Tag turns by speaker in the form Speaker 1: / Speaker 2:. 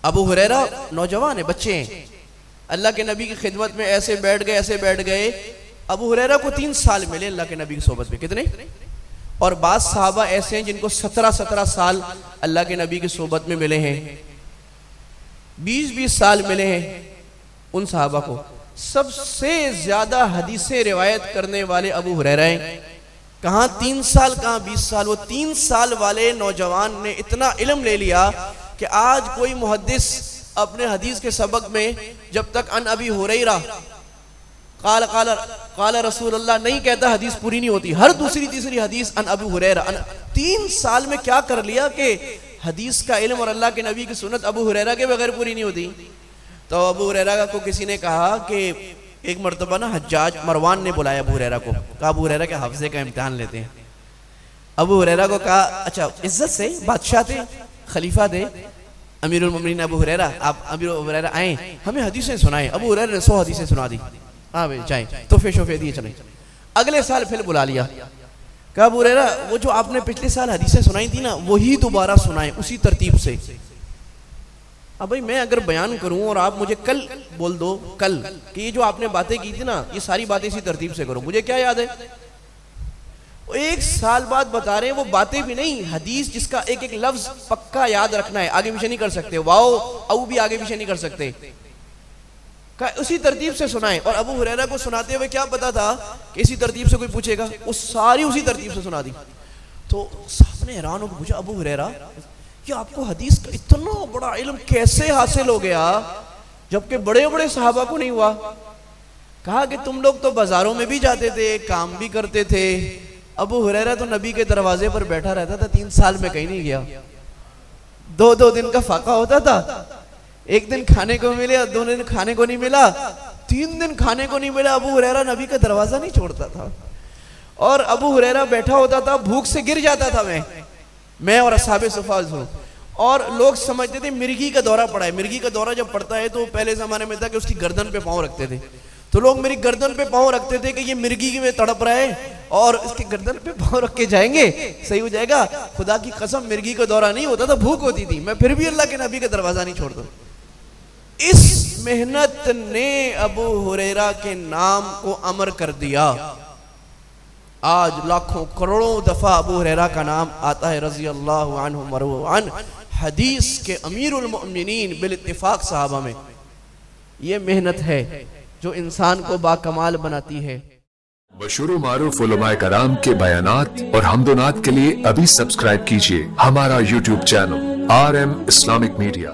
Speaker 1: ابو ہریرہ نوجوان ہے، بچے ہیں، اللہ کے نبی کی خدمت میں ایسے بیٹھ گئے. ابو ہریرہ کو 3 سال ملے اللہ کے نبی کی صحبت میں. کتنے؟ اور بعض صحابہ ایسے ہیں جن کو 17 سال اللہ کے نبی کی صحبت میں ملے ہیں، 20 سال ملے ہیں. ان صحابہ کو سب سے زیادہ حدیثیں روایت کرنے والے ابو ہریرہ ہیں. کہاں 3 سال، کہاں 20 سال. وہ 3 سال والے نوجوان نے اتنا علم لے لیا کہ آج کوئی محدث اپنے حدیث کے سبق میں جب تک ان ابی ہریرہ قال رسول اللہ نہیں کہتا حدیث پوری نہیں ہوتی. ہر دوسری تیسری حدیث ان ابی ہریرہ. 3 سال میں کیا کر لیا کہ حدیث کا علم اور اللہ کے نبی کی سنت ابو ہریرہ کے بغیر پوری نہیں ہوتی. تو ابو ہریرہ کو کسی نے کہا کہ ایک مرتبہ نا حجاج مروان نے بلایا ابو ہریرہ کو، کہا ابو ہریرہ کے حافظے کا امتحان لیتے ہیں. ابو ہریرہ کو کہا اچھا عزت سے، بادشاہ تھے، خلیفہ تھے، امیر المومنین ابو ہریرہ، آپ امیر ہریرہ آئیں ہمیں حدیثیں سنائیں. ابو ہریرہ نے 100 حدیثیں سنا دی. ہاں بھائی جائیں، تحفے شوفے دیے چلیں. اگلے سال پھر بلا لیا، کہا ابو ہریرہ وہ جو آپ نے پچھلے سال حدیثیں سنائی تھی نا وہی دوبارہ سنائیں اسی ترتیب سے. اب بھائی میں اگر بیان کروں اور آپ مجھے کل بول دو کل کہ یہ جو آپ نے باتیں کی تھی نا یہ ساری باتیں اسی ترتیب سے کرو، مجھے کیا یاد ہے؟ 1 سال بعد بتا رہے ہیں وہ باتیں بھی نہیں، حدیث جس کا ایک ایک لفظ پکا یاد رکھنا ہے، آگے پیچھے نہیں کر سکتے، واو او بھی آگے پیچھے نہیں کر سکتے، کہا اسی ترتیب سے سنائیں. اور ابو ہریرہ کو سناتے ہوئے کیا پتا تھا کہ اسی ترتیب سے کوئی پوچھے گا، وہ ساری اسی ترتیب سے سنا دی. تو صاحب نے حیران ہو کے پوچھا ابو ہریرہ کہ آپ کو حدیث کا اتنا بڑا علم کیسے حاصل ہو گیا جبکہ بڑے بڑے صحابہ کو نہیں ہوا؟ کہا کہ تم لوگ تو بازاروں میں بھی جاتے تھے، کام بھی کرتے تھے، ابو ہریرہ تو نبی کے دروازے پر بیٹھا رہتا تھا، 3 سال میں کہیں نہیں گیا. 2 دن کا فاقہ ہوتا تھا، 1 دن کھانے کو ملے، 2 دن کھانے کو نہیں ملا، 3 دن کھانے کو نہیں ملا، ابو ہریرہ نبی کا دروازہ نہیں چھوڑتا تھا. اور ابو ہریرہ بیٹھا ہوتا تھا، بھوک سے گر جاتا تھا میں اور اصحاب صفہ ہوں، اور لوگ سمجھتے تھے مرگی کا دورہ پڑا ہے. مرگی کا دورہ جب پڑتا ہے تو پہلے زمانے میں تھا کہ اس کی گردن پہ پاؤں رکھتے تھے، تو لوگ میری گردن پہ پاؤں رکھتے تھے کہ یہ مرگی میں تڑپ رہا ہے اور اس کی گردن پہ پاؤں رکھ کے جائیں گے صحیح ہو جائے گا. خدا کی قسم مرگی کا دورہ نہیں ہوتا تھا، بھوک ہوتی تھی، میں پھر بھی اللہ کے نبی کا دروازہ نہیں چھوڑتا. اس محنت نے ابو ہریرہ کے نام کو امر کر دیا. آج لاکھوں کروڑوں دفعہ ابو ہریرہ کا نام آتا ہے رضی اللہ عنہ مروان، حدیث کے امیر المؤمنین بالاتفاق صحابہ میں. یہ محنت ہے جو انسان کو باکمال بناتی ہے.
Speaker 2: مشہور و معروف علماء کرام کے بیانات اور حمد و نعت کے لیے ابھی سبسکرائب کیجئے ہمارا YouTube channel RM Islamic media.